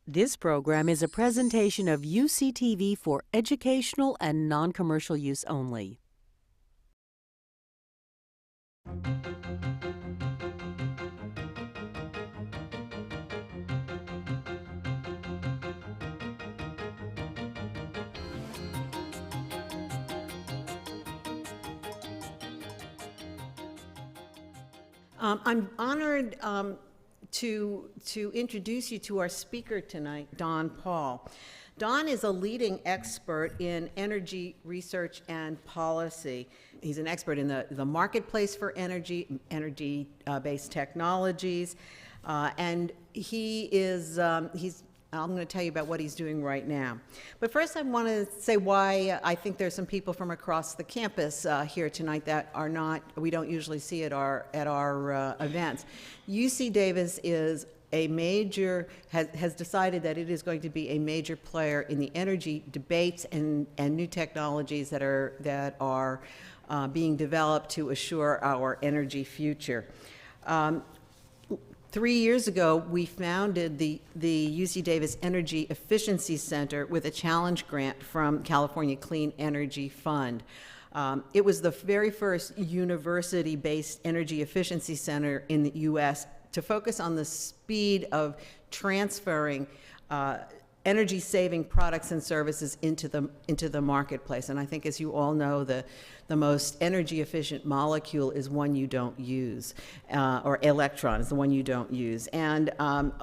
This program is a presentation of UCTV for educational and non-commercial use only. I'm honored to introduce you to our speaker tonight, Don Paul. Don is a leading expert in energy research and policy. He's an expert in the marketplace for energy-based technologies, and he's I'm going to tell you about what he's doing right now. But first I want to say why I think there's some people from across the campus here tonight that we don't usually see at our events. UC Davis is has decided that it is going to be a major player in the energy debates and new technologies that are being developed to assure our energy future. 3 years ago, we founded the UC Davis Energy Efficiency Center with a challenge grant from California Clean Energy Fund. It was the very first university-based energy efficiency center in the U.S. to focus on the speed of transferring energy-saving products and services into the marketplace. And I think, as you all know, the most energy-efficient molecule is one you don't use, or electron is the one you don't use. And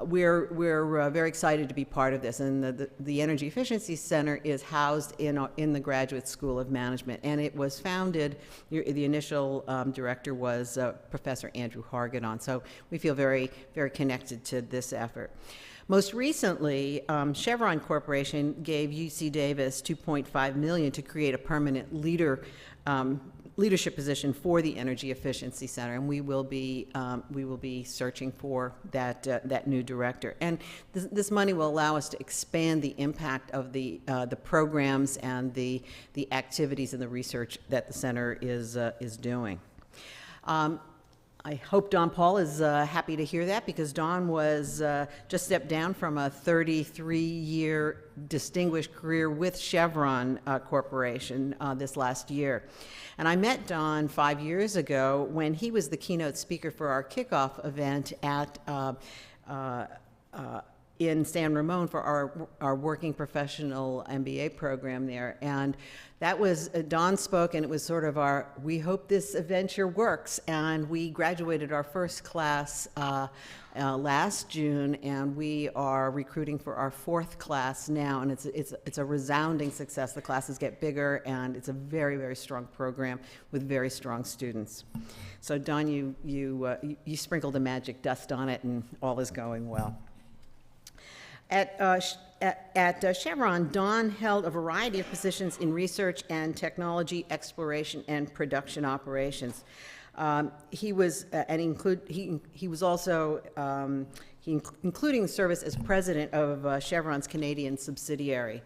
we're very excited to be part of this. And the Energy Efficiency Center is housed in the Graduate School of Management. And it was founded, the initial director was Professor Andrew Hargadon. So we feel very, very connected to this effort. Most recently, Chevron Corporation gave UC Davis $2.5 million to create a permanent leadership position for the Energy Efficiency Center, and we will be searching for that new director. And this money will allow us to expand the impact of the programs and the activities and the research that the center is doing. I hope Don Paul is happy to hear that, because Don was just stepped down from a 33-year distinguished career with Chevron Corporation this last year. And I met Don 5 years ago when he was the keynote speaker for our kickoff event at in San Ramon for our working professional MBA program there. And that was, Don spoke, and it was sort of we hope this adventure works. And we graduated our first class last June, and we are recruiting for our fourth class now, and it's a resounding success. The classes get bigger, and it's a very, very strong program with very strong students. So Don, you sprinkled the magic dust on it, and all is going well. At Chevron, Don held a variety of positions in research and technology exploration and production operations. He was also including service as president of Chevron's Canadian subsidiary.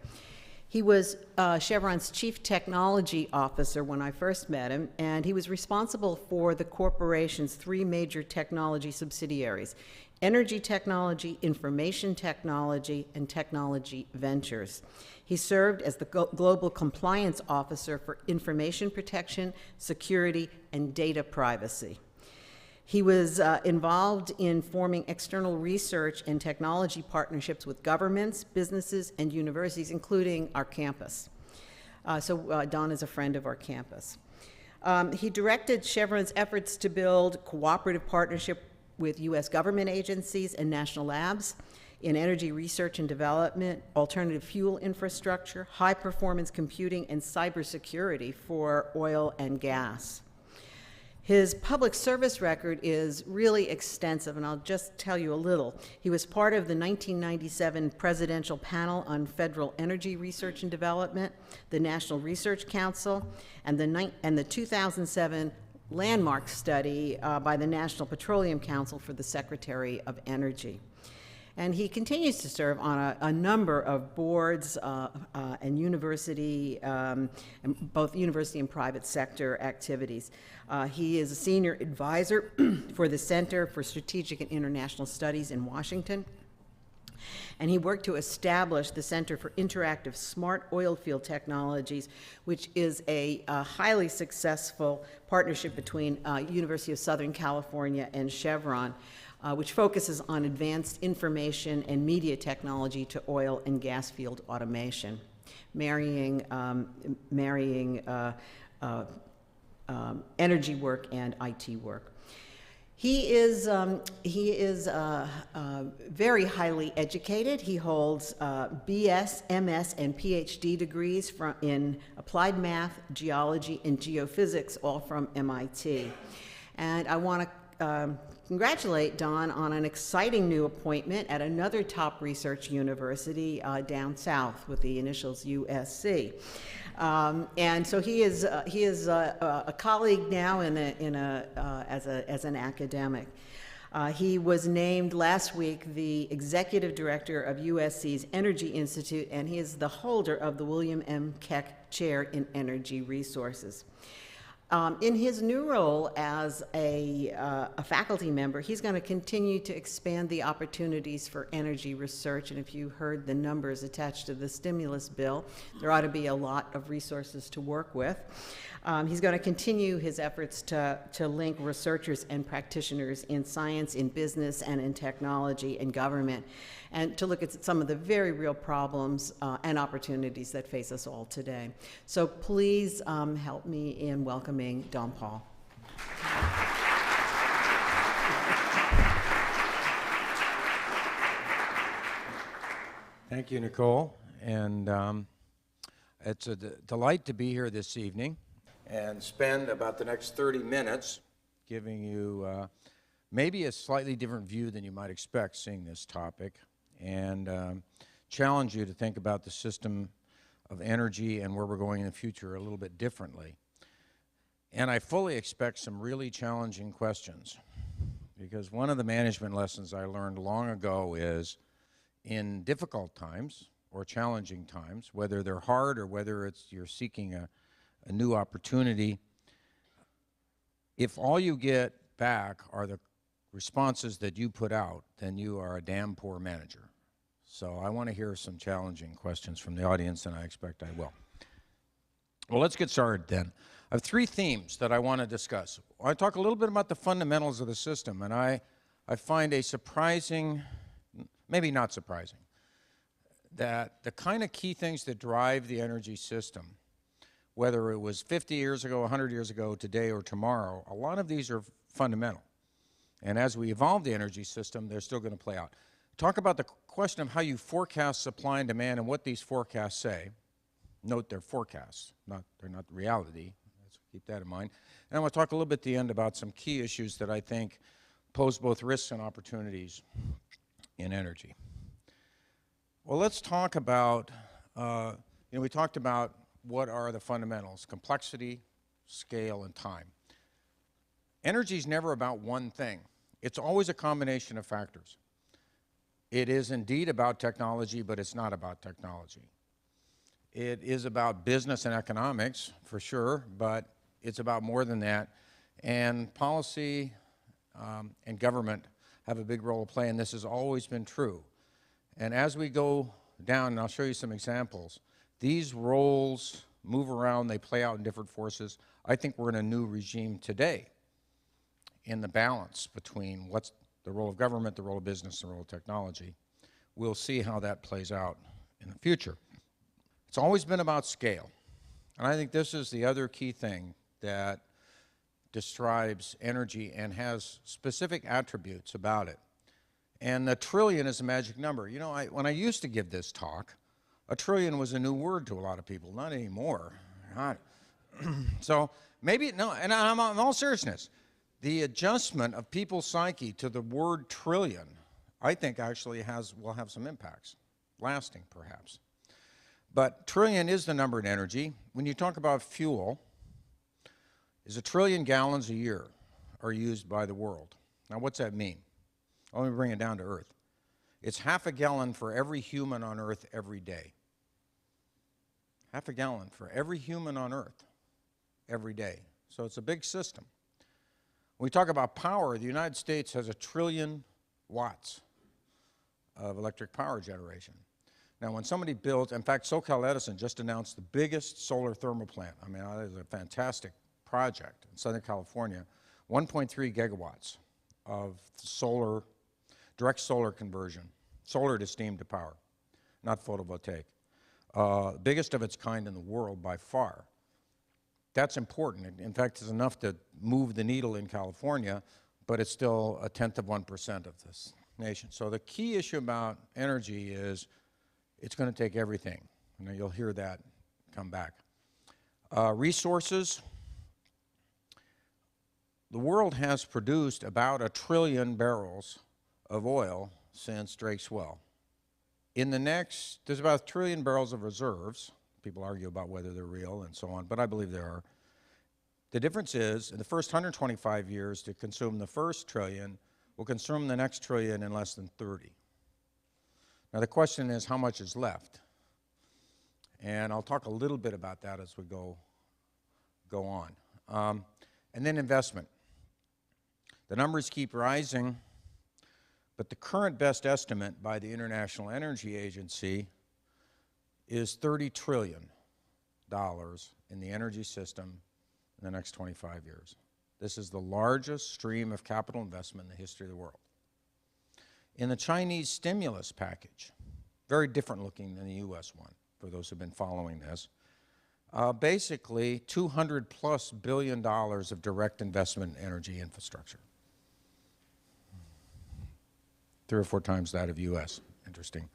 He was Chevron's chief technology officer when I first met him, and he was responsible for the corporation's three major technology subsidiaries: energy technology, information technology, and technology ventures. He served as the global compliance officer for information protection, security, and data privacy. He was involved in forming external research and technology partnerships with governments, businesses, and universities, including our campus. So Don is a friend of our campus. He directed Chevron's efforts to build cooperative partnership with U.S. government agencies and national labs in energy research and development, alternative fuel infrastructure, high-performance computing, and cybersecurity for oil and gas. His public service record is really extensive, and I'll just tell you a little. He was part of the 1997 Presidential Panel on Federal Energy Research and Development, the National Research Council, and the 2007 landmark study by the National Petroleum Council for the Secretary of Energy. And he continues to serve on a number of boards and university, both university and private sector activities. He is a senior advisor for the Center for Strategic and International Studies in Washington. And he worked to establish the Center for Interactive Smart Oilfield Technologies, which is a highly successful partnership between University of Southern California and Chevron, which focuses on advanced information and media technology to oil and gas field automation, marrying energy work and IT work. He is very highly educated. He holds BS, MS, and PhD degrees in applied math, geology, and geophysics, all from MIT. And I want to congratulate Don on an exciting new appointment at another top research university down south with the initials USC. And so he is a colleague now as an academic. He was named last week the executive director of USC's Energy Institute, and he is the holder of the William M. Keck Chair in Energy Resources. In his new role as a faculty member, he's going to continue to expand the opportunities for energy research. And if you heard the numbers attached to the stimulus bill, there ought to be a lot of resources to work with. He's going to continue his efforts to link researchers and practitioners in science, in business, and in technology and government, and to look at some of the very real problems and opportunities that face us all today. So please help me in welcoming Don Paul. Thank you, Nicole. And it's a delight to be here this evening and spend about the next 30 minutes giving you maybe a slightly different view than you might expect seeing this topic, and challenge you to think about the system of energy and where we're going in the future a little bit differently. And I fully expect some really challenging questions, because one of the management lessons I learned long ago is in difficult times or challenging times, whether they're hard or whether you're seeking a new opportunity, if all you get back are the responses that you put out, then you are a damn poor manager. So I want to hear some challenging questions from the audience, and I expect I will. Well, let's get started then. I have three themes that I want to discuss. I talk a little bit about the fundamentals of the system, and I find a surprising, maybe not surprising, that the kind of key things that drive the energy system, whether it was 50 years ago, 100 years ago, today, or tomorrow, a lot of these are fundamental. And as we evolve the energy system, they're still going to play out. Talk about the question of how you forecast supply and demand and what these forecasts say. Note they're forecasts, they're not reality. Let's keep that in mind. And I want to talk a little bit at the end about some key issues that I think pose both risks and opportunities in energy. Well, let's talk about, we talked about what are the fundamentals: complexity, scale, and time. Energy is never about one thing. It's always a combination of factors. It is indeed about technology, but it's not about technology. It is about business and economics, for sure, but it's about more than that. And policy and government have a big role to play, and this has always been true. And as we go down, and I'll show you some examples, these roles move around, they play out in different forces. I think we're in a new regime today in the balance between what's the role of government, the role of business, and the role of technology. We'll see how that plays out in the future. It's always been about scale. And I think this is the other key thing that describes energy and has specific attributes about it. And a trillion is a magic number. You know, when I used to give this talk, a trillion was a new word to a lot of people. Not anymore. Not. So maybe, no, and I'm in all seriousness, the adjustment of people's psyche to the word trillion, I think actually will have some impacts, lasting perhaps. But trillion is the number in energy. When you talk about fuel, is 1 trillion gallons a year are used by the world. Now what's that mean? Let me bring it down to Earth. It's half a gallon for every human on Earth every day. Half a gallon for every human on Earth every day. So it's a big system. When we talk about power, the United States has 1 trillion watts of electric power generation. Now, when somebody builds, in fact, SoCal Edison just announced the biggest solar thermal plant. I mean, that is a fantastic project in Southern California, 1.3 gigawatts of solar, direct solar conversion, solar to steam to power, not photovoltaic. Biggest of its kind in the world by far. That's important. In fact, it's enough to move the needle in California, but it's still 0.1% of this nation. So the key issue about energy is it's going to take everything. And you'll hear that come back. Resources. The world has produced about 1 trillion barrels of oil since Drake's Well. In the next, there's about 1 trillion barrels of reserves. People argue about whether they're real and so on, but I believe they are. The difference is, in the first 125 years to consume the first trillion, we'll consume the next trillion in less than 30. Now the question is, how much is left? And I'll talk a little bit about that as we go on. And then investment. The numbers keep rising, but the current best estimate by the International Energy Agency is $30 trillion in the energy system in the next 25 years. This is the largest stream of capital investment in the history of the world. In the Chinese stimulus package, very different looking than the US one, for those who've been following this, basically $200+ billion of direct investment in energy infrastructure. 3 or 4 times that of US, interesting.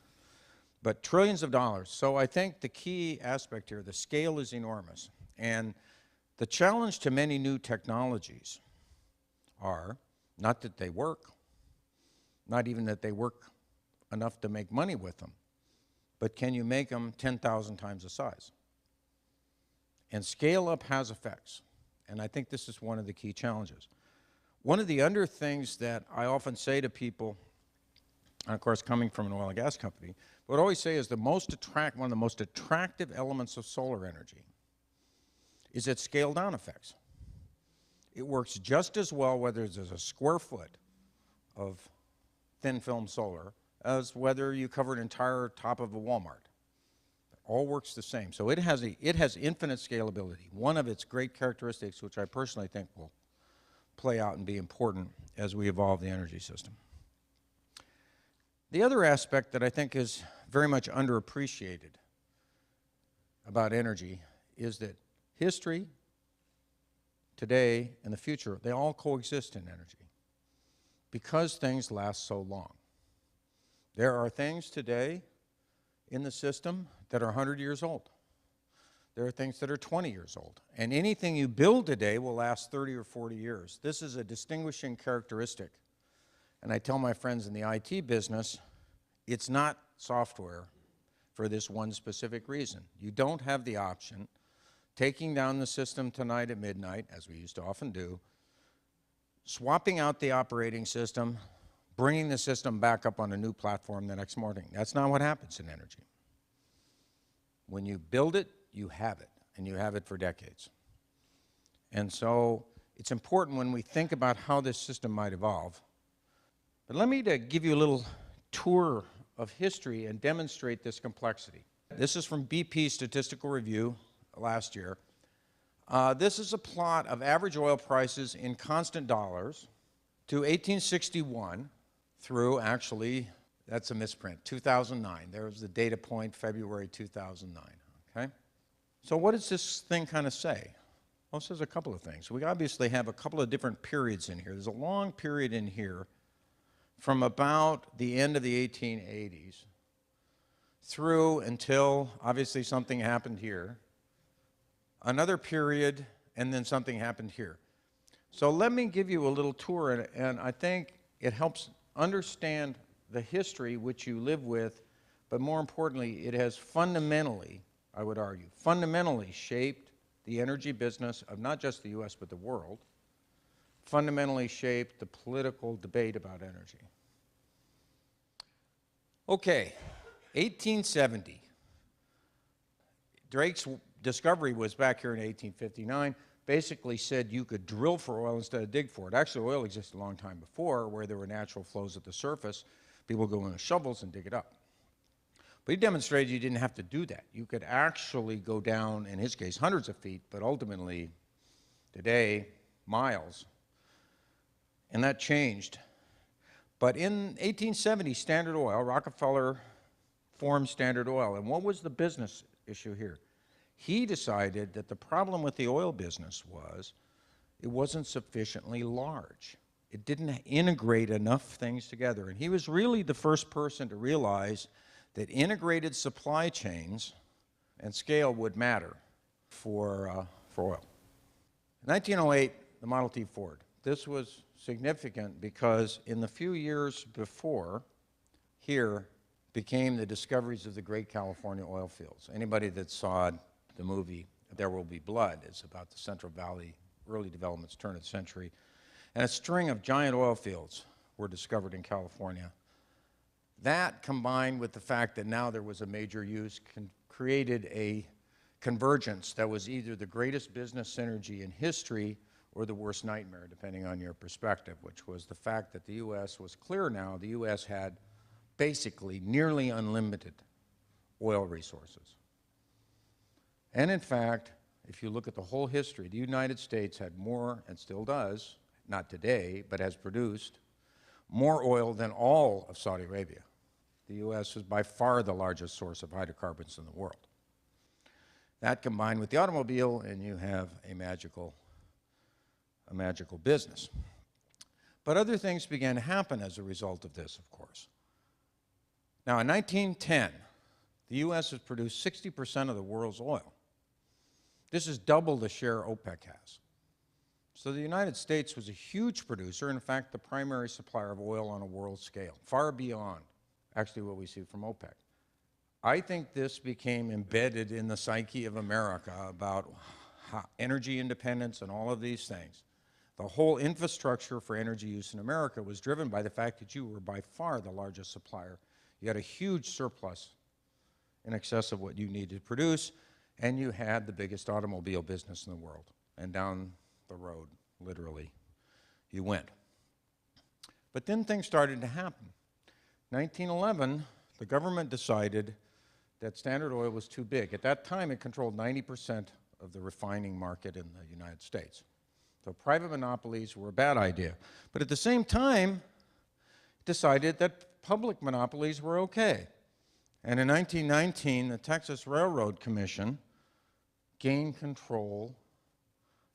But trillions of dollars. So I think the key aspect here, the scale is enormous. And the challenge to many new technologies are not that they work, not even that they work enough to make money with them, but can you make them 10,000 times the size? And scale up has effects. And I think this is one of the key challenges. One of the other things that I often say to people, and of course coming from an oil and gas company, what I always say is one of the most attractive elements of solar energy is its scale down effects. It works just as well whether there's a square foot of thin film solar as whether you cover an entire top of a Walmart. It all works the same. So it has infinite scalability. One of its great characteristics, which I personally think will play out and be important as we evolve the energy system. The other aspect that I think is very much underappreciated about energy is that history, today, and the future, they all coexist in energy because things last so long. There are things today in the system that are 100 years old. There are things that are 20 years old. And anything you build today will last 30 or 40 years. This is a distinguishing characteristic. And I tell my friends in the IT business, it's not software for this one specific reason. You don't have the option, taking down the system tonight at midnight, as we used to often do, swapping out the operating system, bringing the system back up on a new platform the next morning. That's not what happens in energy. When you build it, you have it, and you have it for decades. And so it's important when we think about how this system might evolve. But let me give you a little tour of history and demonstrate this complexity. This is from BP Statistical Review last year. This is a plot of average oil prices in constant dollars to 1861 through, actually, that's a misprint, 2009. There's the data point, February 2009, okay? So what does this thing kind of say? Well, it says a couple of things. We obviously have a couple of different periods in here. There's a long period in here from about the end of the 1880s through until, obviously, something happened here. Another period, and then something happened here. So let me give you a little tour, and I think it helps understand the history which you live with, but more importantly, it has fundamentally, I would argue, fundamentally shaped the energy business of not just the US, but the world, fundamentally shaped the political debate about energy. Okay, 1870. Drake's discovery was back here in 1859, basically said you could drill for oil instead of dig for it. Actually, oil existed a long time before where there were natural flows at the surface, People go in with shovels and dig it up. But he demonstrated you didn't have to do that. You could actually go down, in his case, hundreds of feet, but ultimately, today, miles. And that changed. But in 1870, Standard Oil, Rockefeller formed Standard Oil. And what was the business issue here? He decided that the problem with the oil business was it wasn't sufficiently large. It didn't integrate enough things together. And he was really the first person to realize that integrated supply chains and scale would matter for oil. In 1908, the Model T Ford. This was significant because in the few years before, here became the discoveries of the great California oil fields. Anybody that saw the movie There Will Be Blood is about the Central Valley early developments, turn of the century. And a string of giant oil fields were discovered in California. That, combined with the fact that now there was a major use, created a convergence that was either the greatest business synergy in history or the worst nightmare, depending on your perspective, which was the fact that the U.S. was clear now. The U.S. had basically nearly unlimited oil resources. And in fact, if you look at the whole history, the United States had more, and still does, not today, but has produced more oil than all of Saudi Arabia. The U.S. is by far the largest source of hydrocarbons in the world. That combined with the automobile, and you have a magical business. But other things began to happen as a result of this, of course. Now, in 1910, the U.S. has produced 60% of the world's oil. This is double the share OPEC has. So the United States was a huge producer, in fact, the primary supplier of oil on a world scale, far beyond actually what we see from OPEC. I think this became embedded in the psyche of America about energy independence and all of these things. The whole infrastructure for energy use in America was driven by the fact that you were by far the largest supplier. You had a huge surplus in excess of what you needed to produce, and you had the biggest automobile business in the world. And down the road, literally, you went. But then things started to happen. 1911, the government decided that Standard Oil was too big. At that time, it controlled 90% of the refining market in the United States. So private monopolies were a bad idea. But at the same time, it decided that public monopolies were okay. And in 1919, the Texas Railroad Commission gained control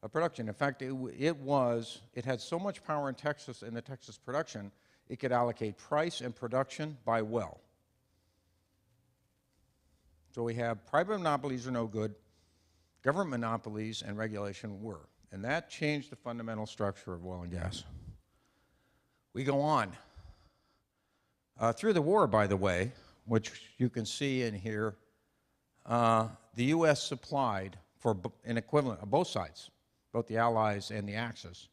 of production. In fact, it had so much power in Texas, in the Texas production, it could allocate price and production by well. So we have private monopolies are no good, government monopolies and regulation were. And that changed the fundamental structure of oil and gas. We go on. Through the war, by the way, which you can see in here, the U.S. supplied for an equivalent of both sides, both the Allies and the Axis.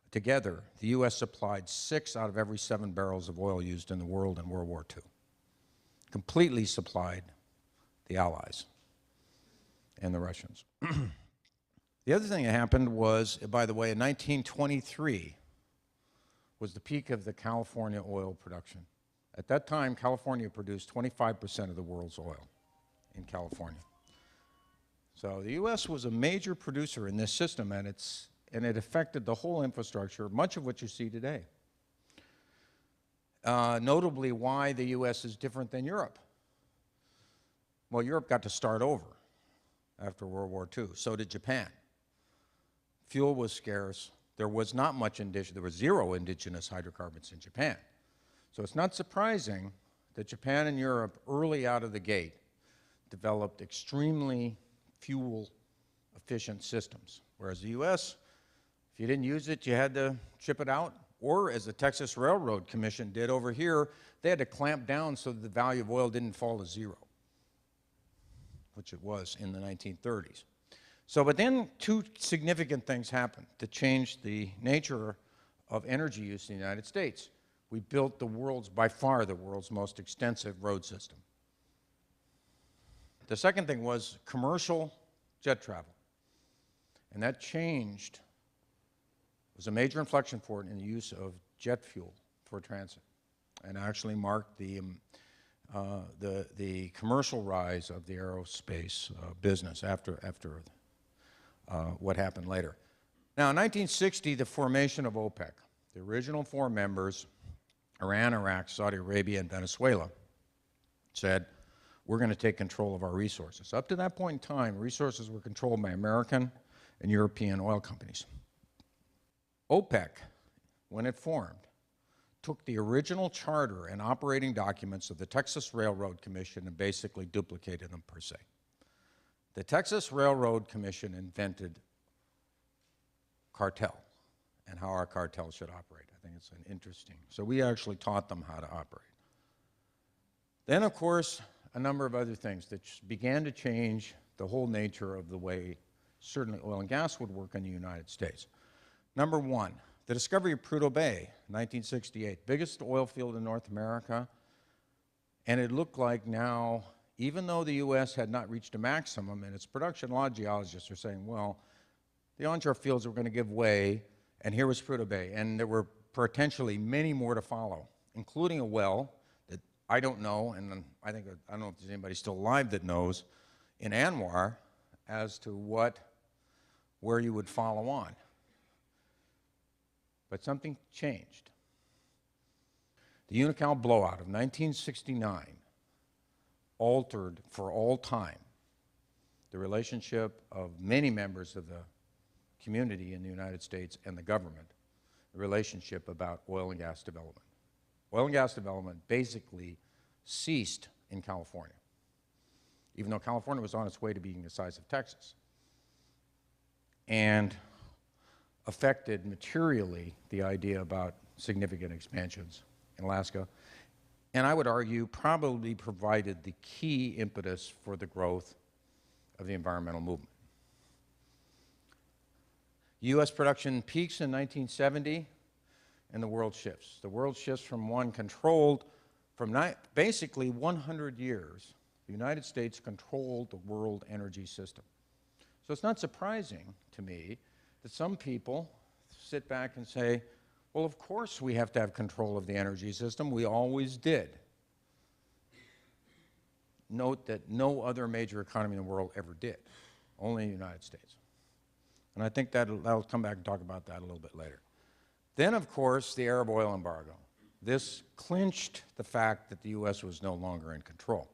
Together, the U.S. supplied 6 out of every 7 barrels of oil used in the world in World War II. Completely supplied the Allies and the Russians. The other thing that happened was, by the way, in 1923 was the peak of the California oil production. At that time, California produced 25% of the world's oil in California. So the U.S. was a major producer in this system, and it affected the whole infrastructure, much of what you see today. Notably, why the U.S. is different than Europe. Well, Europe got to start over after World War II. So did Japan. Fuel was scarce. There was not much there was 0 indigenous hydrocarbons in Japan. So it's not surprising that Japan and Europe, early out of the gate, developed extremely fuel-efficient systems, whereas the U.S., if you didn't use it, you had to ship it out, or as the Texas Railroad Commission did over here, they had to clamp down so that the value of oil didn't fall to 0, which it was in the 1930s. So, but then 2 significant things happened to change the nature of energy use in the United States. We built by far the world's most extensive road system. The second thing was commercial jet travel. And that changed, was a major inflection point in the use of jet fuel for transit. and actually marked the commercial rise of the aerospace business after what happened later. Now, in 1960, the formation of OPEC, the original four members, Iran, Iraq, Saudi Arabia, and Venezuela, said, we're going to take control of our resources. Up to that point in time, resources were controlled by American and European oil companies. OPEC, when it formed, took the original charter and operating documents of the Texas Railroad Commission and basically duplicated them per se. The Texas Railroad Commission invented cartel and how our cartel should operate. I think it's an interesting. So we actually taught them how to operate. Then, of course, a number of other things that began to change the whole nature of the way certainly oil and gas would work in the United States. Number one, the discovery of Prudhoe Bay, 1968, biggest oil field in North America, and it looked like now, even though the U.S. had not reached a maximum in its production, a lot of geologists are saying, well, the onshore fields were going to give way, and here was Prudhoe Bay, and there were potentially many more to follow, including a well that I don't know, and I don't know if there's anybody still alive that knows, in ANWR as to where you would follow on. But something changed. The Unocal blowout of 1969 altered for all time the relationship of many members of the community in the United States and the government, the relationship about oil and gas development. Oil and gas development basically ceased in California, even though California was on its way to being the size of Texas, and affected materially the idea about significant expansions in Alaska, and I would argue probably provided the key impetus for the growth of the environmental movement. U.S. production peaks in 1970, and the world shifts. The world shifts from one controlled, basically 100 years, the United States controlled the world energy system. So it's not surprising to me that some people sit back and say, well, of course we have to have control of the energy system. We always did. Note that no other major economy in the world ever did, only the United States. And I think that'll come back and talk about that a little bit later. Then, of course, the Arab oil embargo. This clinched the fact that the U.S. was no longer in control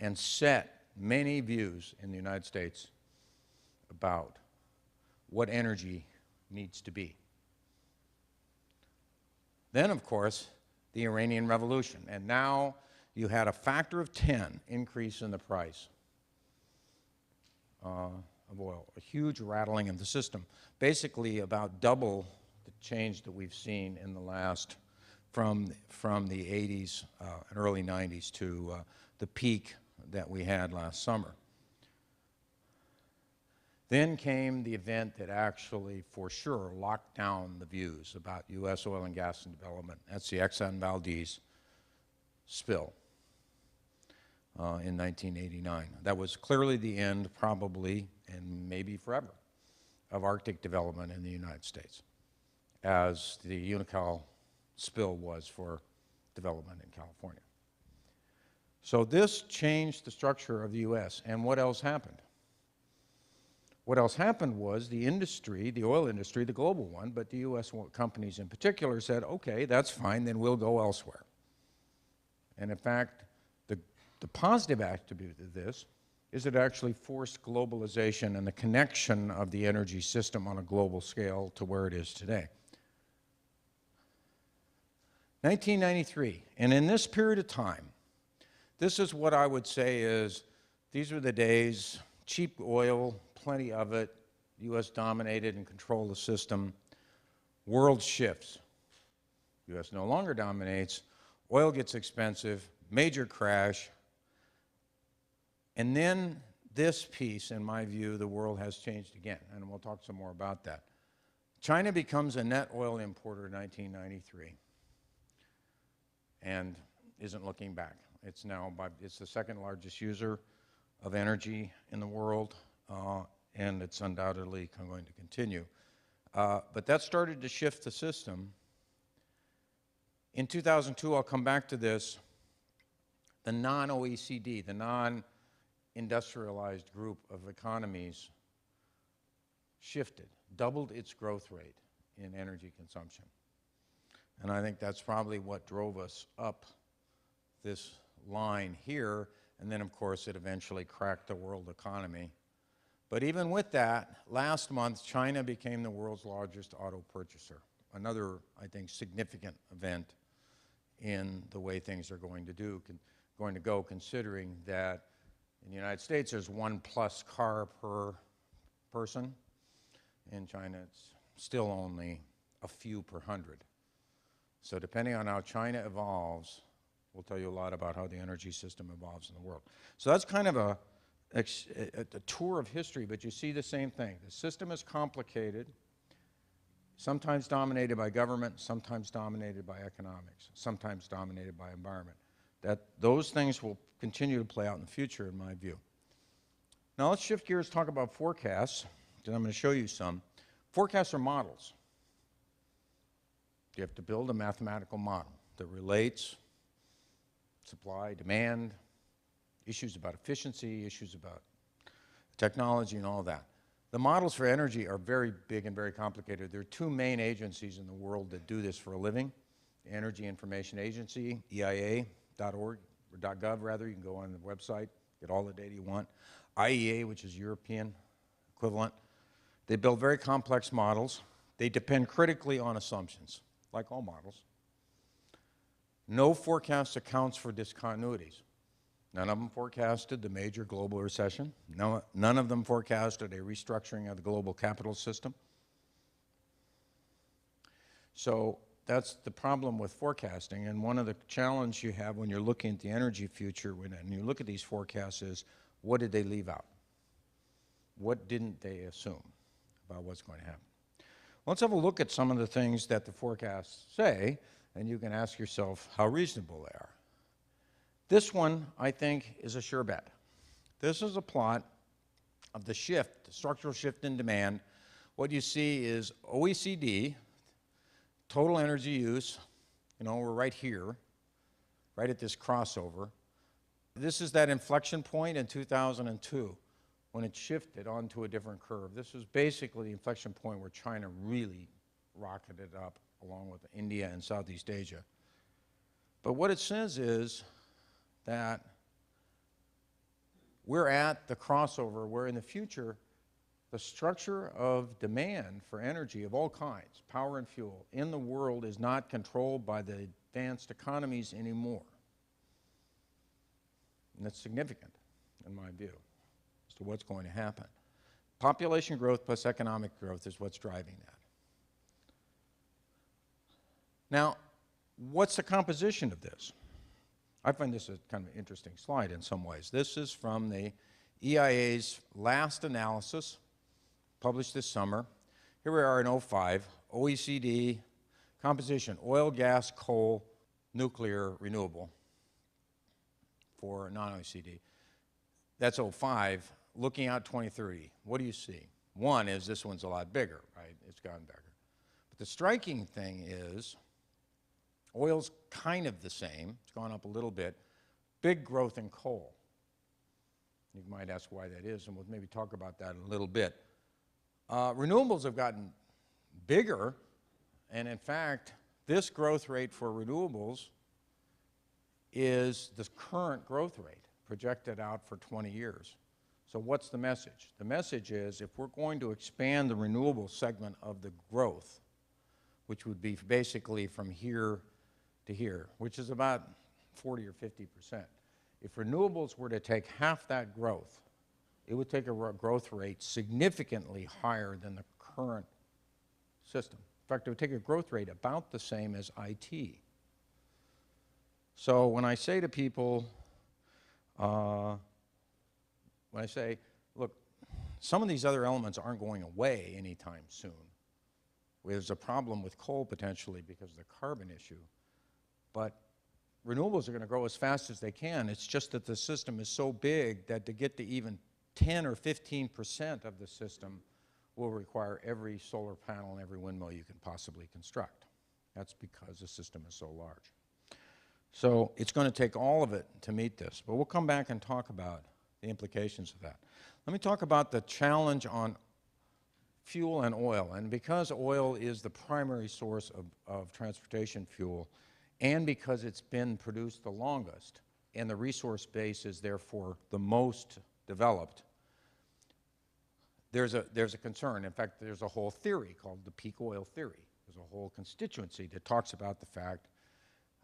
and set many views in the United States about what energy needs to be. Then, of course, the Iranian Revolution. And now you had a factor of 10 increase in the price of oil, a huge rattling of the system, basically about double the change that we've seen in the last, from the 80s and early 90s to the peak that we had last summer. Then came the event that actually, for sure, locked down the views about U.S. oil and gas and development. That's the Exxon Valdez spill in 1989. That was clearly the end, probably, and maybe forever, of Arctic development in the United States, as the Unocal spill was for development in California. So this changed the structure of the U.S., and what else happened? What else happened was the industry, the oil industry, the global one, but the U.S. companies in particular said, okay, that's fine, then we'll go elsewhere. And in fact, the positive attribute of this is it actually forced globalization and the connection of the energy system on a global scale to where it is today. 1993, and in this period of time, this is what I would say is, these were the days, cheap oil, plenty of it, U.S. dominated and controlled the system, world shifts. U.S. no longer dominates, oil gets expensive, major crash, and then this piece, in my view, the world has changed again, and we'll talk some more about that. China becomes a net oil importer in 1993 and isn't looking back. It's now, it's the second largest user of energy in the world, and it's undoubtedly going to continue. But that started to shift the system. In 2002, I'll come back to this, the non-OECD, the non-industrialized group of economies shifted, doubled its growth rate in energy consumption. And I think that's probably what drove us up this line here, and then of course it eventually cracked the world economy. But even with that, last month China became the world's largest auto purchaser. Another, I think, significant event in the way things are going to go, considering that in the United States there's 1+ car per person. In China it's still only a few per 100. So depending on how China evolves, will tell you a lot about how the energy system evolves in the world. So that's kind of a tour of history, but you see the same thing. The system is complicated, sometimes dominated by government, sometimes dominated by economics, sometimes dominated by environment. Those things will continue to play out in the future, in my view. Now let's shift gears, talk about forecasts, and I'm going to show you some. Forecasts are models. You have to build a mathematical model that relates supply, demand, issues about efficiency, issues about technology, and all that. The models for energy are very big and very complicated. There are two main agencies in the world that do this for a living. The Energy Information Agency, EIA.org, or .gov rather, you can go on the website, get all the data you want. IEA, which is European equivalent. They build very complex models. They depend critically on assumptions, like all models. No forecast accounts for discontinuities. None of them forecasted the major global recession. None of them forecasted a restructuring of the global capital system. So that's the problem with forecasting, and one of the challenges you have when you're looking at the energy future, and you look at these forecasts, is what did they leave out? What didn't they assume about what's going to happen? Let's have a look at some of the things that the forecasts say, and you can ask yourself how reasonable they are. This one, I think, is a sure bet. This is a plot of the shift, the structural shift in demand. What you see is OECD, total energy use. You know, we're right here, right at this crossover. This is that inflection point in 2002 when it shifted onto a different curve. This was basically the inflection point where China really rocketed up along with India and Southeast Asia. But what it says is that we're at the crossover where in the future the structure of demand for energy of all kinds, power and fuel, in the world is not controlled by the advanced economies anymore. And that's significant, in my view, as to what's going to happen. Population growth plus economic growth is what's driving that. Now, what's the composition of this? I find this a kind of an interesting slide in some ways. This is from the EIA's last analysis, published this summer. Here we are in 2005, OECD composition, oil, gas, coal, nuclear, renewable for non-OECD. That's 2005. Looking out 2030, what do you see? One is this one's a lot bigger, right? It's gotten bigger. But the striking thing is oil's kind of the same. It's gone up a little bit. Big growth in coal. You might ask why that is, and we'll maybe talk about that in a little bit. Renewables have gotten bigger, and in fact, this growth rate for renewables is the current growth rate projected out for 20 years. So what's the message? The message is if we're going to expand the renewable segment of the growth, which would be basically from here to here, which is about 40 or 50%. If renewables were to take half that growth, it would take a growth rate significantly higher than the current system. In fact, it would take a growth rate about the same as IT. So when I say to people, when I say, look, some of these other elements aren't going away anytime soon. There's a problem with coal potentially because of the carbon issue. But renewables are going to grow as fast as they can. It's just that the system is so big that to get to even 10 or 15% of the system will require every solar panel and every windmill you can possibly construct. That's because the system is so large. So it's going to take all of it to meet this, but we'll come back and talk about the implications of that. Let me talk about the challenge on fuel and oil. And because oil is the primary source of transportation fuel, and because it's been produced the longest, and the resource base is therefore the most developed, there's a concern. In fact, there's a whole theory called the peak oil theory. There's a whole constituency that talks about the fact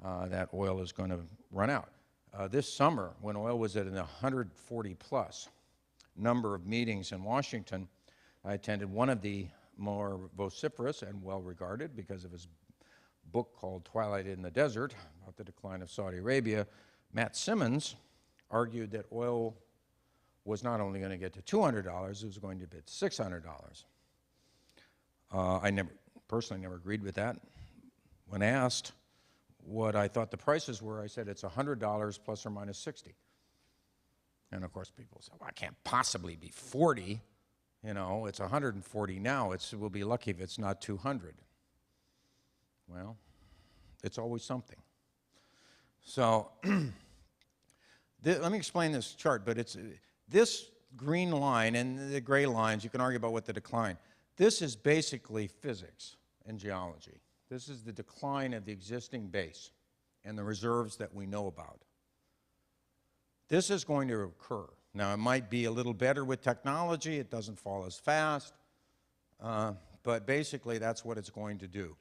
that oil is going to run out. This summer, when oil was at an 140-plus number of meetings in Washington, I attended one of the more vociferous and well-regarded because of his book called Twilight in the Desert, about the decline of Saudi Arabia. Matt Simmons argued that oil was not only going to get to $200, it was going to be $600. I personally never agreed with that. When asked what I thought the prices were, I said it's $100 plus or minus 60. And of course people said, well, it can't possibly be 40. You know, it's 140 now. We'll be lucky if it's not 200. Well, it's always something. So let me explain this chart, but it's this green line and the gray lines, you can argue about what the decline. This is basically physics and geology. This is the decline of the existing base and the reserves that we know about. This is going to occur. Now, it might be a little better with technology. It doesn't fall as fast. But basically, that's what it's going to do.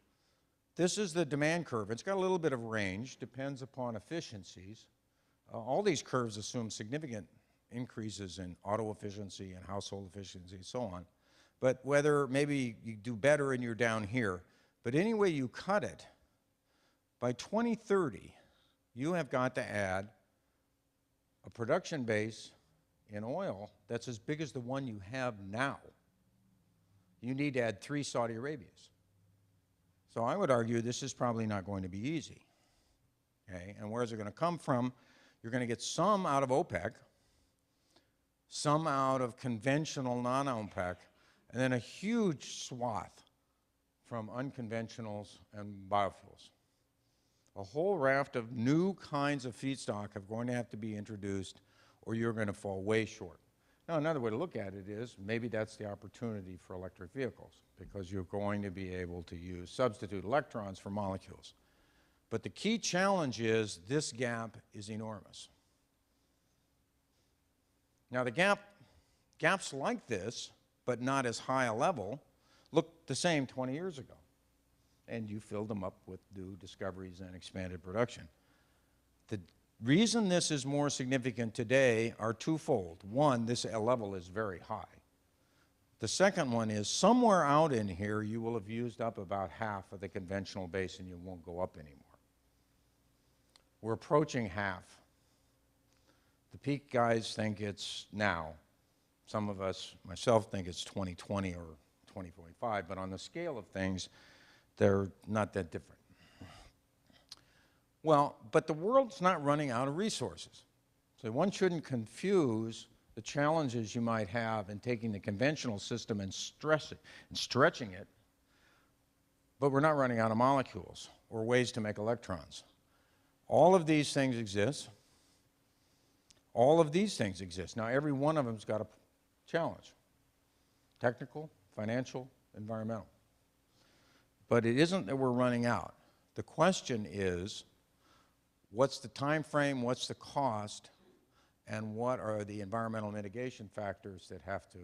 This is the demand curve. It's got a little bit of range, depends upon efficiencies. All these curves assume significant increases in auto efficiency and household efficiency and so on. But whether maybe you do better and you're down here, but any way you cut it, by 2030, you have got to add a production base in oil that's as big as the one you have now. You need to add 3 Saudi Arabias. So I would argue this is probably not going to be easy. Okay? And where is it going to come from? You're going to get some out of OPEC, some out of conventional non-OPEC, and then a huge swath from unconventionals and biofuels. A whole raft of new kinds of feedstock are going to have to be introduced, or you're going to fall way short. Now, another way to look at it is maybe that's the opportunity for electric vehicles, because you're going to be able to substitute electrons for molecules. But the key challenge is this gap is enormous. Now, the gaps like this, but not as high a level, looked the same 20 years ago. And you filled them up with new discoveries and expanded production. The reason this is more significant today are twofold. One, this level is very high. The second one is somewhere out in here you will have used up about half of the conventional base and you won't go up anymore. We're approaching half. The peak guys think it's now. Some of us, myself, think it's 2020 or 2045, but on the scale of things, they're not that different. Well, but the world's not running out of resources. So one shouldn't confuse the challenges you might have in taking the conventional system and stretching it, but we're not running out of molecules or ways to make electrons. All of these things exist. All of these things exist. Now, every one of them's got a challenge: technical, financial, environmental. But it isn't that we're running out. The question is, what's the time frame, what's the cost, and what are the environmental mitigation factors that have to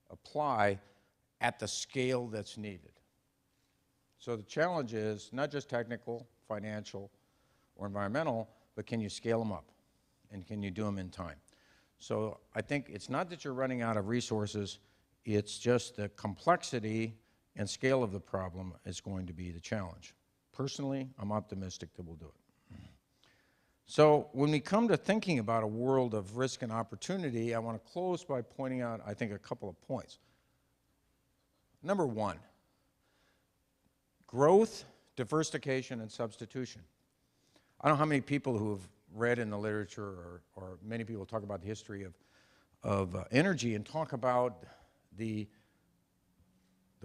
apply at the scale that's needed? So the challenge is not just technical, financial, or environmental, but can you scale them up? And can you do them in time? So I think it's not that you're running out of resources, it's just the complexity and scale of the problem is going to be the challenge. Personally, I'm optimistic that we'll do it. So when we come to thinking about a world of risk and opportunity, I want to close by pointing out, I think, a couple of points. Number one, growth, diversification, and substitution. I don't know how many people who have read in the literature or many people talk about the history of energy and talk about the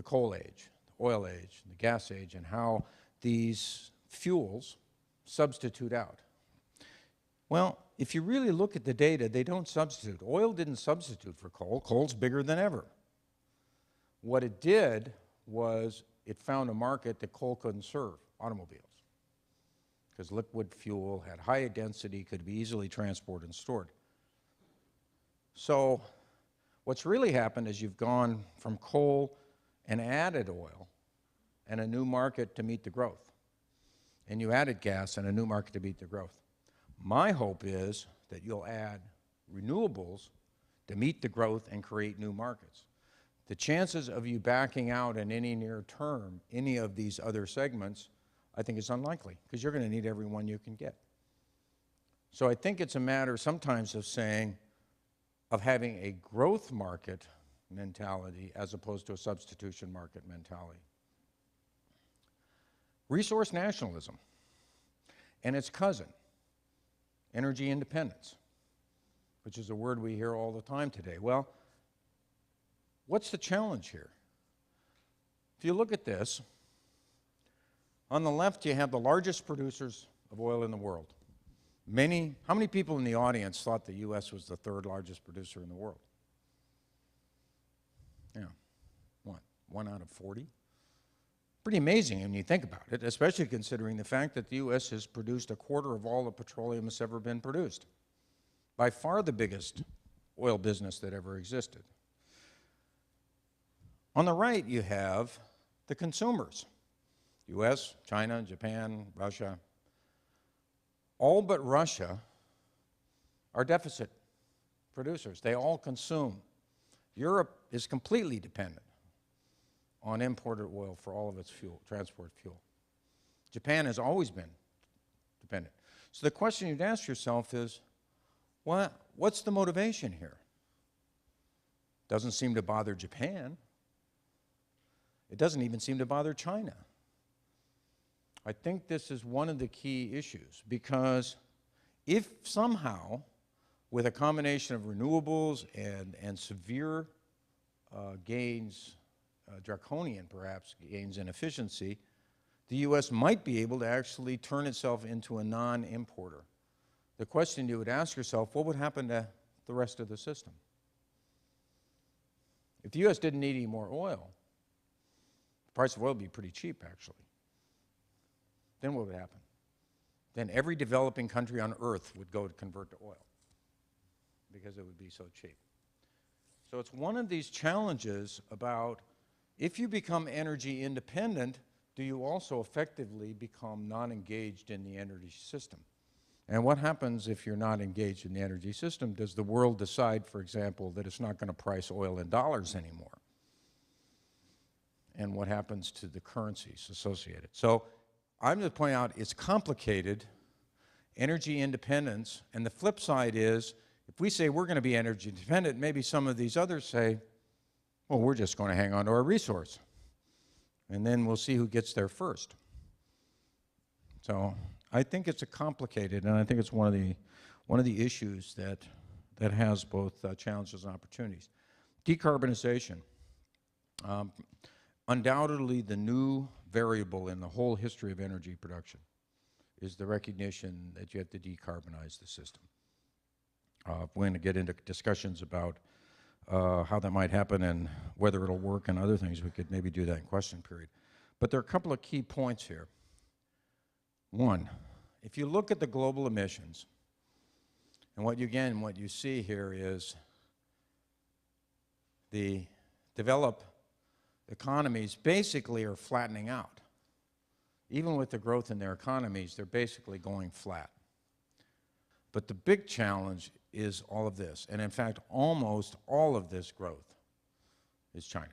coal age, the oil age, the gas age, and how these fuels substitute out? Well, if you really look at the data, they don't substitute. Oil didn't substitute for coal. Coal's bigger than ever. What it did was it found a market that coal couldn't serve, automobiles, because liquid fuel had high density, could be easily transported and stored. So what's really happened is you've gone from coal and added oil and a new market to meet the growth. And you added gas and a new market to meet the growth. My hope is that you'll add renewables to meet the growth and create new markets. The chances of you backing out in any near term, any of these other segments, I think is unlikely, because you're going to need every one you can get. So I think it's a matter sometimes of having a growth market mentality as opposed to a substitution market mentality. Resource nationalism and its cousin, energy independence, which is a word we hear all the time today. Well, what's the challenge here? If you look at this, on the left you have the largest producers of oil in the world. How many people in the audience thought the U.S. was the third largest producer in the world? Yeah, one out of 40? Pretty amazing when you think about it, especially considering the fact that the U.S. has produced a quarter of all the petroleum that's ever been produced. By far the biggest oil business that ever existed. On the right, you have the consumers. U.S., China, Japan, Russia. All but Russia are deficit producers. They all consume. Europe is completely dependent on imported oil for all of its fuel, transport fuel. Japan has always been dependent. So the question you'd ask yourself is, what's the motivation here? Doesn't seem to bother Japan. It doesn't even seem to bother China. I think this is one of the key issues, because if somehow, with a combination of renewables and severe gains, draconian perhaps gains in efficiency, the U.S. might be able to actually turn itself into a non-importer. The question you would ask yourself, what would happen to the rest of the system? If the U.S. didn't need any more oil, the price of oil would be pretty cheap, actually. Then what would happen? Then every developing country on earth would go to convert to oil because it would be so cheap. So it's one of these challenges about, if you become energy independent, do you also effectively become non-engaged in the energy system? And what happens if you're not engaged in the energy system? Does the world decide, for example, that it's not going to price oil in dollars anymore? And what happens to the currencies associated? So I'm going to point out it's complicated, energy independence, and the flip side is, if we say we're going to be energy independent, maybe some of these others say, well, we're just going to hang on to our resource, and then we'll see who gets there first. So I think it's a complicated, and I think it's one of the issues that has both challenges and opportunities. Decarbonization. Undoubtedly, the new variable in the whole history of energy production is the recognition that you have to decarbonize the system. We're going to get into discussions about how that might happen and whether it'll work and other things. We could maybe do that in question period. But there are a couple of key points here. One, if you look at the global emissions, and what you see here is the developed economies basically are flattening out. Even with the growth in their economies, they're basically going flat. But the big challenge is all of this. And in fact, almost all of this growth is China.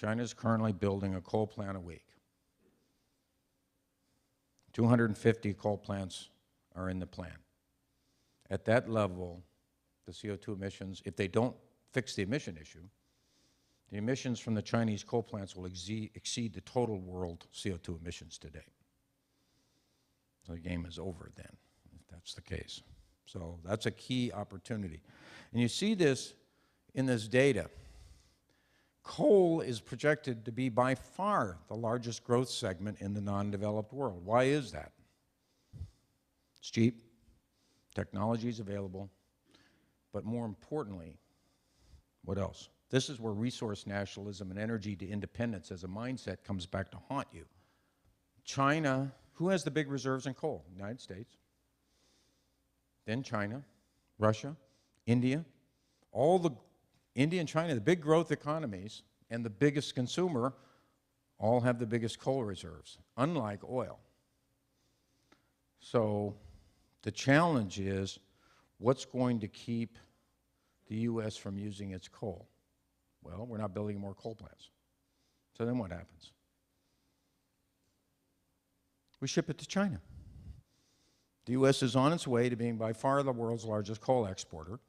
China is currently building a coal plant a week. 250 coal plants are in the plan. At that level, the CO2 emissions, if they don't fix the emission issue, the emissions from the Chinese coal plants will exceed the total world CO2 emissions today. So the game is over then, if that's the case. So that's a key opportunity. And you see this in this data. Coal is projected to be by far the largest growth segment in the non-developed world. Why is that? It's cheap, technology is available, but more importantly, what else? This is where resource nationalism and energy to independence as a mindset comes back to haunt you. China, who has the big reserves in coal? United States. Then China, Russia, India. India and China, the big growth economies and the biggest consumer, all have the biggest coal reserves, unlike oil. So the challenge is, what's going to keep the U.S. from using its coal? Well, we're not building more coal plants. So then what happens? We ship it to China. The U.S. is on its way to being by far the world's largest coal exporter.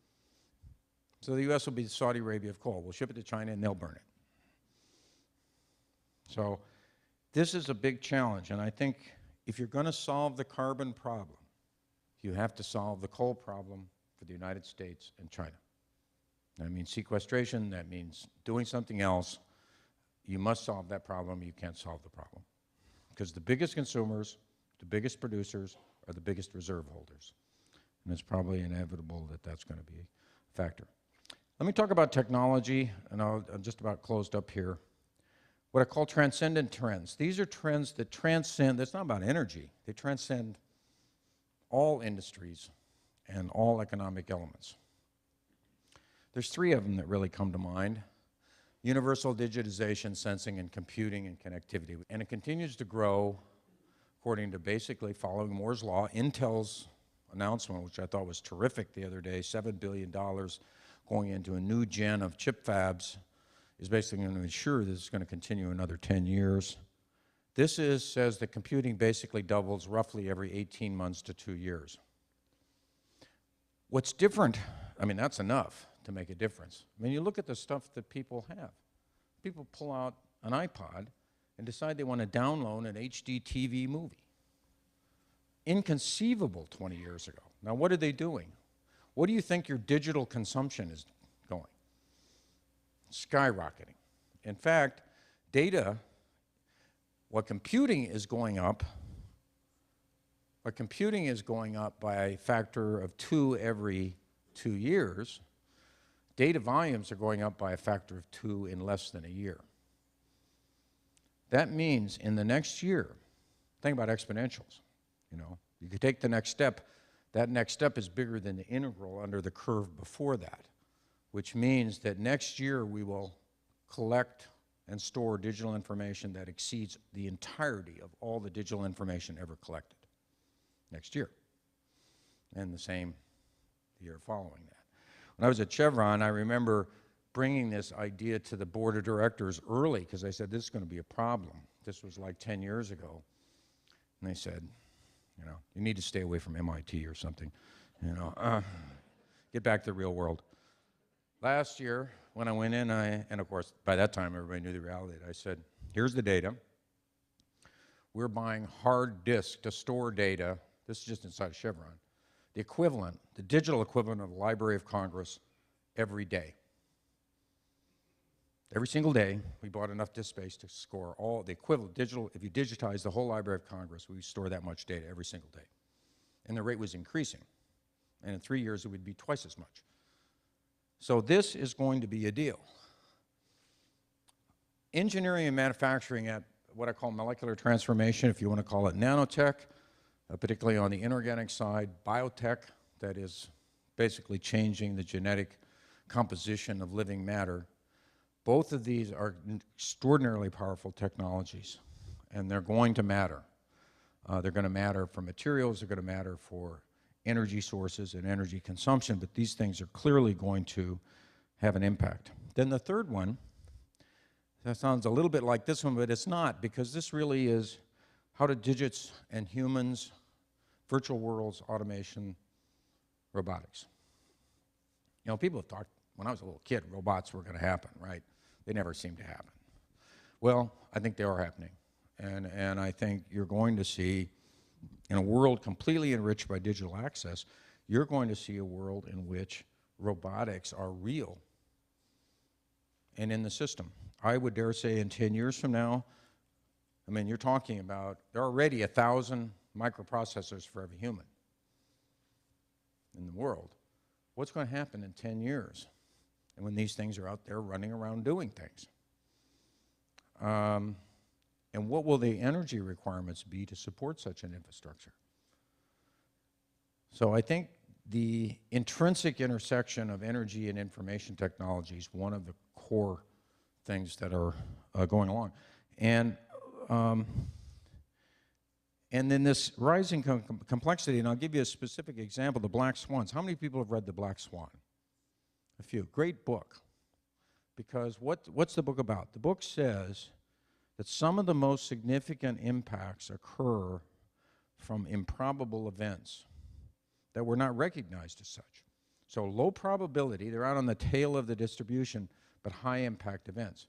So the U.S. will be the Saudi Arabia of coal. We'll ship it to China and they'll burn it. So this is a big challenge, and I think if you're going to solve the carbon problem, you have to solve the coal problem for the United States and China. That means sequestration, that means doing something else. You must solve that problem, you can't solve the problem. Because the biggest consumers, the biggest producers, are the biggest reserve holders. And it's probably inevitable that that's going to be a factor. Let me talk about technology, and I'm just about closed up here. What I call transcendent trends. These are trends that transcend, that's not about energy, they transcend all industries and all economic elements. There's three of them that really come to mind. Universal digitization, sensing, and computing and connectivity. And it continues to grow according to basically following Moore's Law. Intel's announcement, which I thought was terrific the other day, $7 billion going into a new gen of chip fabs, is basically going to ensure this is going to continue another 10 years. This says that computing basically doubles roughly every 18 months to 2 years. What's different, I mean, that's enough to make a difference. I mean, you look at the stuff that people have. People pull out an iPod and decide they want to download an HD TV movie. Inconceivable 20 years ago. Now, what are they doing? What do you think your digital consumption is going? Skyrocketing. In fact, what computing is going up by a factor of 2 every 2 years. Data volumes are going up by a factor of 2 in less than a year. That means in the next year, think about exponentials. You know, you could take the next step. That next step is bigger than the integral under the curve before that, which means that next year we will collect and store digital information that exceeds the entirety of all the digital information ever collected next year, and the same year following that. When I was at Chevron, I remember bringing this idea to the board of directors early because I said, this is going to be a problem. This was like 10 years ago. And they said, you know, you need to stay away from MIT or something. You know, get back to the real world. Last year, when I went in, and of course, by that time, everybody knew the reality. I said, here's the data. We're buying hard disk to store data. This is just inside of Chevron. The equivalent, the digital equivalent of the Library of Congress every day. Every single day, we bought enough disk space to score all the equivalent digital. If you digitize the whole Library of Congress, we store that much data every single day. And the rate was increasing. And in 3 years, it would be twice as much. So this is going to be a deal. Engineering and manufacturing at what I call molecular transformation, if you want to call it nanotech, particularly on the inorganic side, biotech, that is basically changing the genetic composition of living matter. Both of these are extraordinarily powerful technologies, and they're going to matter. They're going to matter for materials, they're going to matter for energy sources and energy consumption, but these things are clearly going to have an impact. Then the third one, that sounds a little bit like this one, but it's not, because this really is how do digits and humans, virtual worlds, automation, robotics. You know, people have talked, when I was a little kid, robots were going to happen, right? They never seem to happen. Well, I think they are happening. And I think you're going to see, in a world completely enriched by digital access, you're going to see a world in which robotics are real and in the system. I would dare say in 10 years from now, I mean, you're talking about, there are already 1,000 microprocessors for every human in the world. What's going to happen in 10 years? And when these things are out there running around doing things? And what will the energy requirements be to support such an infrastructure? So I think the intrinsic intersection of energy and information technology is one of the core things that are going along. And then this rising complexity, and I'll give you a specific example, the Black Swans. How many people have read The Black Swan? A few. Great book. Because what's the book about? The book says that some of the most significant impacts occur from improbable events that were not recognized as such. So low probability, they're out on the tail of the distribution, but high impact events.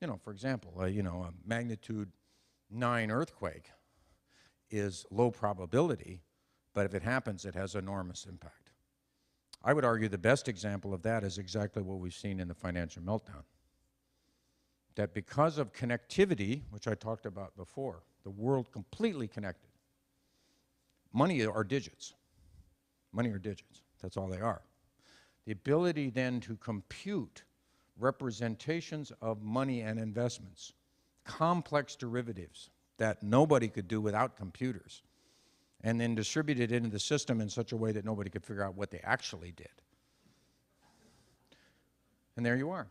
You know, for example, a magnitude 9 earthquake is low probability, but if it happens, it has enormous impact. I would argue the best example of that is exactly what we've seen in the financial meltdown. That because of connectivity, which I talked about before, the world completely connected. Money are digits. Money are digits. That's all they are. The ability then to compute representations of money and investments, complex derivatives that nobody could do without computers, and then distribute it into the system in such a way that nobody could figure out what they actually did. And there you are.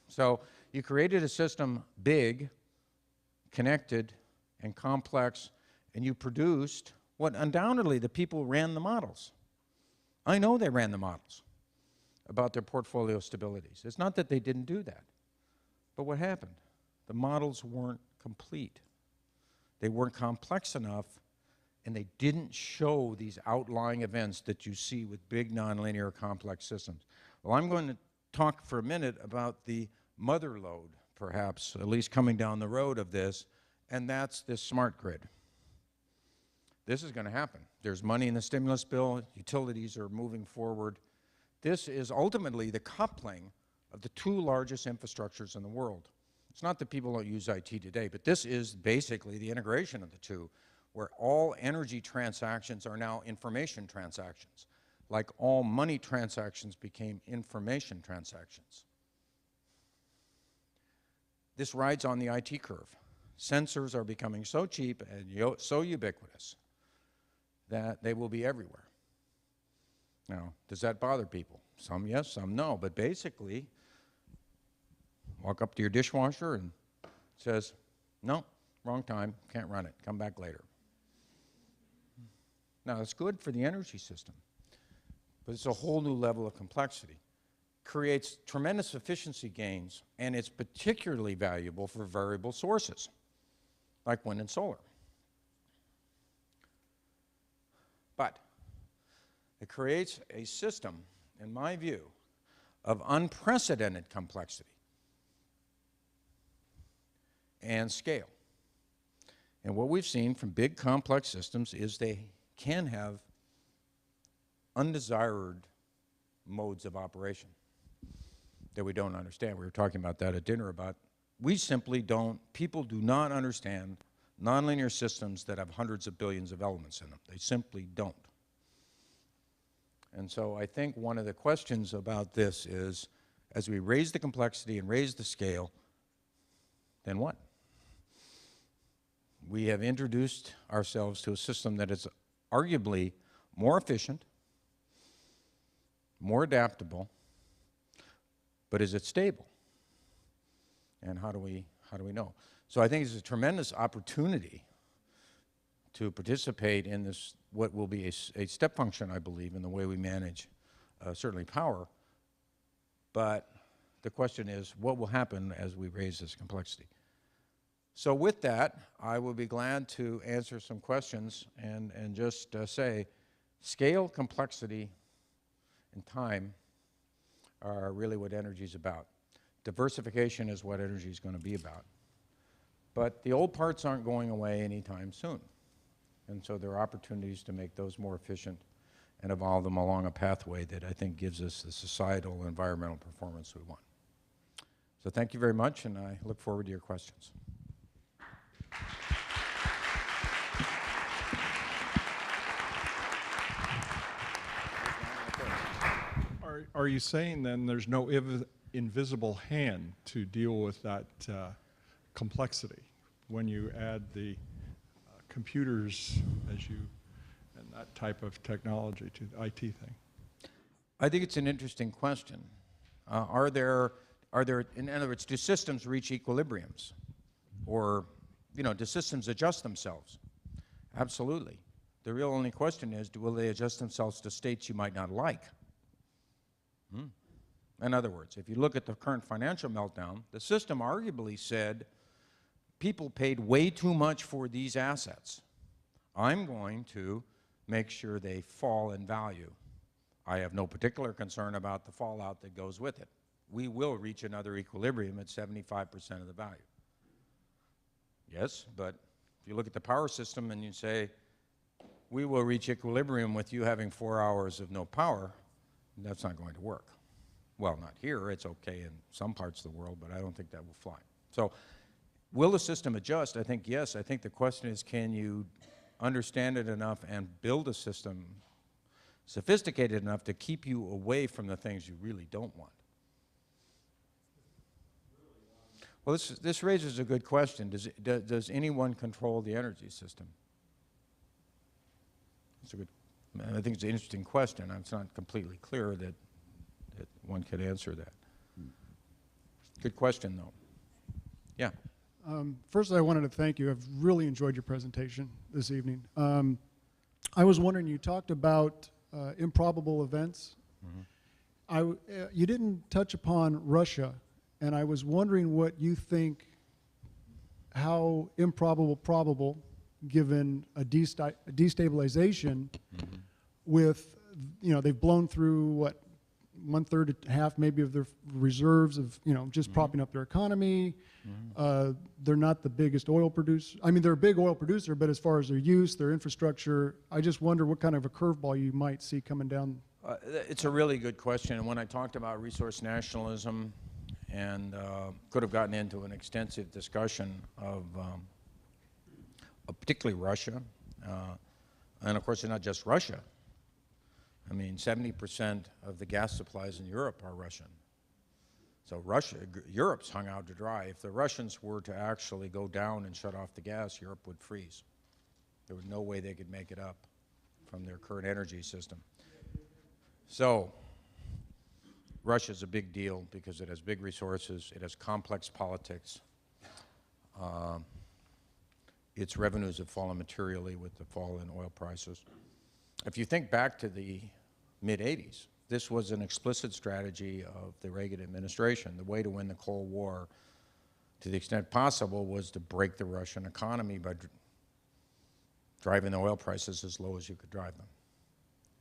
So you created a system big, connected, and complex, and you produced what undoubtedly the people ran the models. I know they ran the models about their portfolio stabilities. It's not that they didn't do that. But what happened? The models weren't complete. They weren't complex enough, and they didn't show these outlying events that you see with big nonlinear complex systems. Well, I'm going to talk for a minute about the mother lode, perhaps, at least coming down the road of this, and that's this smart grid. This is going to happen. There's money in the stimulus bill. Utilities are moving forward. This is ultimately the coupling of the two largest infrastructures in the world. It's not that people don't use IT today, but this is basically the integration of the two, where all energy transactions are now information transactions, like all money transactions became information transactions. This rides on the IT curve. Sensors are becoming so cheap and so ubiquitous that they will be everywhere. Now, does that bother people? Some yes, some no, but basically, walk up to your dishwasher and it says, no, wrong time, can't run it, come back later. Now, it's good for the energy system, but it's a whole new level of complexity. Creates tremendous efficiency gains, and it's particularly valuable for variable sources, like wind and solar. But it creates a system, in my view, of unprecedented complexity and scale. And what we've seen from big complex systems is they can have undesired modes of operation that we don't understand. We were talking about that at dinner about, we simply don't, people do not understand nonlinear systems that have hundreds of billions of elements in them. They simply don't. And so I think one of the questions about this is, as we raise the complexity and raise the scale, then what? We have introduced ourselves to a system that is arguably more efficient, more adaptable, but is it stable? And how do we know? So I think it's a tremendous opportunity to participate in this, what will be a step function, I believe, in the way we manage certainly power. But the question is, what will happen as we raise this complexity? So with that, I will be glad to answer some questions and just say, scale, complexity, and time are really what energy is about. Diversification is what energy is going to be about. But the old parts aren't going away anytime soon. And so there are opportunities to make those more efficient and evolve them along a pathway that I think gives us the societal and environmental performance we want. So thank you very much, and I look forward to your questions. Are you saying then there's no invisible hand to deal with that complexity when you add the computers and that type of technology to the IT thing? I think it's an interesting question. Are there, in other words, do systems reach equilibriums? Or, do systems adjust themselves? Absolutely. The real only question is, will they adjust themselves to states you might not like? In other words, if you look at the current financial meltdown, the system arguably said, people paid way too much for these assets. I'm going to make sure they fall in value. I have no particular concern about the fallout that goes with it. We will reach another equilibrium at 75% of the value. Yes, but if you look at the power system and you say, we will reach equilibrium with you having 4 hours of no power, that's not going to work. Well, not here. It's okay in some parts of the world, but I don't think that will fly. So will the system adjust? I think yes. I think the question is, can you understand it enough and build a system sophisticated enough to keep you away from the things you really don't want? Well, this raises a good question. Does anyone control the energy system? I think it's an interesting question. It's not completely clear that one could answer that. Good question, though. Yeah. First, I wanted to thank you. I've really enjoyed your presentation this evening. I was wondering, you talked about improbable events. You didn't touch upon Russia, and I was wondering what you think, how improbable, probable, given a destabilization with, they've blown through, what, 1/3 to half maybe of their reserves of, just propping up their economy. They're not the biggest oil producer. I mean, they're a big oil producer, but as far as their use, their infrastructure, I just wonder what kind of a curveball you might see coming down. It's a really good question. And when I talked about resource nationalism and could have gotten into an extensive discussion of particularly Russia, and of course, it's not just Russia. I mean, 70% of the gas supplies in Europe are Russian. So Europe's hung out to dry. If the Russians were to actually go down and shut off the gas, Europe would freeze. There was no way they could make it up from their current energy system. So Russia's a big deal because it has big resources, it has complex politics. Its revenues have fallen materially with the fall in oil prices. If you think back to the mid-'80s, this was an explicit strategy of the Reagan administration. The way to win the Cold War, to the extent possible, was to break the Russian economy by driving the oil prices as low as you could drive them.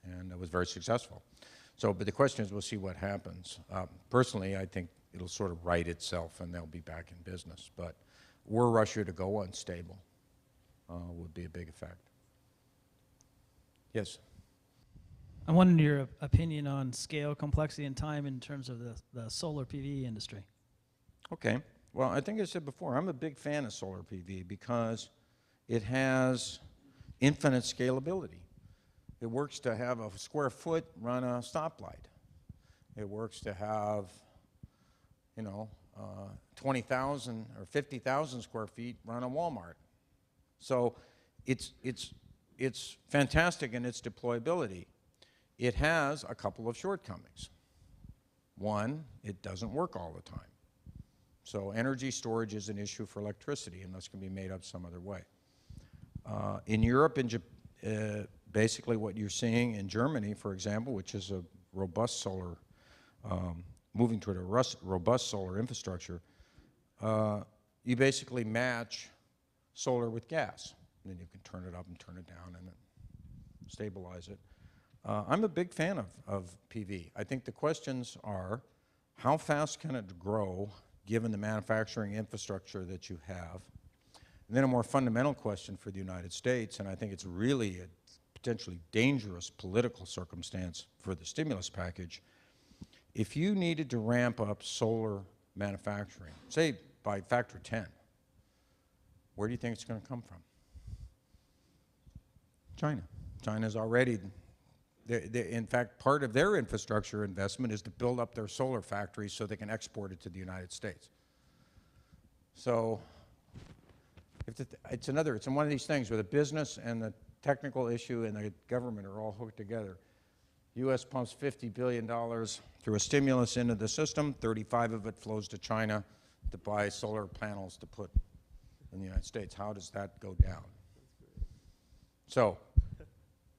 And it was very successful. So, but the question is, we'll see what happens. Personally, I think it'll sort of right itself and they'll be back in business. But were Russia to go unstable, would be a big effect. Yes? I wanted your opinion on scale, complexity, and time in terms of the solar PV industry. Okay. Well, I think I said before, I'm a big fan of solar PV because it has infinite scalability. It works to have a square foot run a stoplight. It works to have, 20,000 or 50,000 square feet run a Walmart. So it's fantastic in its deployability. It has a couple of shortcomings. One, it doesn't work all the time. So energy storage is an issue for electricity unless it can be made up some other way. In Europe, basically what you're seeing in Germany, for example, which is a robust solar, moving toward a robust solar infrastructure, you basically match solar with gas. And then you can turn it up and turn it down and then stabilize it. I'm a big fan of PV. I think the questions are, how fast can it grow given the manufacturing infrastructure that you have? And then a more fundamental question for the United States, and I think it's really a potentially dangerous political circumstance for the stimulus package. If you needed to ramp up solar manufacturing, say by factor 10, where do you think it's going to come from? China. China's already, in fact, part of their infrastructure investment is to build up their solar factories so they can export it to the United States. So it's one of these things where the business and the technical issue and the government are all hooked together. U.S. pumps $50 billion through a stimulus into the system. 35 of it flows to China to buy solar panels to put in the United States. How does that go down? So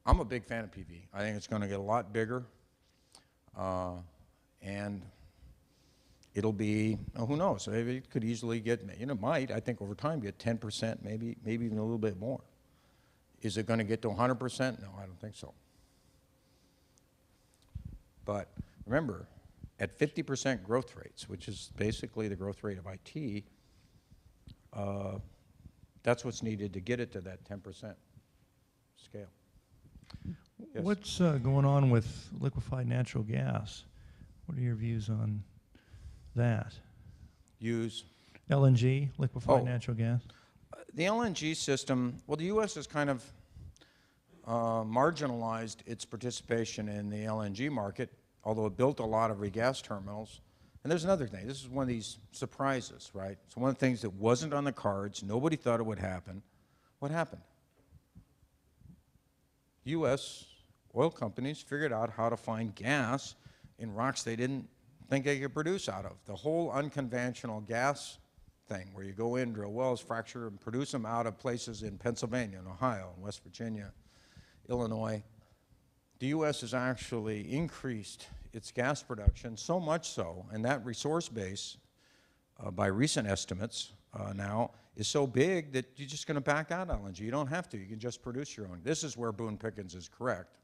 I'm a big fan of PV. I think it's going to get a lot bigger. And it'll be, who knows, maybe it could easily get, might, I think over time, get 10%, maybe even a little bit more. Is it going to get to 100%? No, I don't think so. But remember, at 50% growth rates, which is basically the growth rate of IT, that's what's needed to get it to that 10% scale. Yes. What's going on with liquefied natural gas? What are your views on that? Use LNG, liquefied natural gas? the LNG system. Well, the U.S. has kind of marginalized its participation in the LNG market, although it built a lot of regas terminals. And there's another thing. This is one of these surprises, right? So one of the things that wasn't on the cards, nobody thought it would happen. What happened? U.S. oil companies figured out how to find gas in rocks they didn't think they could produce out of. The whole unconventional gas thing, where you go in, drill wells, fracture, and produce them out of places in Pennsylvania and Ohio and West Virginia, Illinois. The U.S. has actually increased its gas production so much so, and that resource base, by recent estimates now, is so big that you're just going to back out LNG. You don't have to. You can just produce your own. This is where Boone Pickens is correct.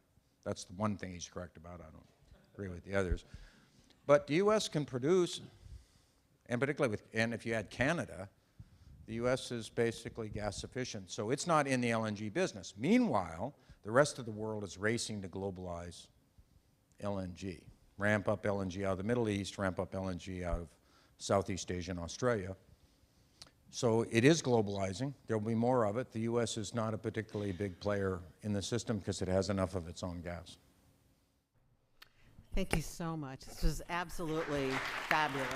That's the one thing he's correct about. I don't agree with the others. But the U.S. can produce, and particularly and if you add Canada, the U.S. is basically gas sufficient. So it's not in the LNG business. Meanwhile, the rest of the world is racing to globalize LNG. Ramp up LNG out of the Middle East, ramp up LNG out of Southeast Asia and Australia. So it is globalizing. There will be more of it. The U.S. is not a particularly big player in the system because it has enough of its own gas. Thank you so much. This was absolutely fabulous.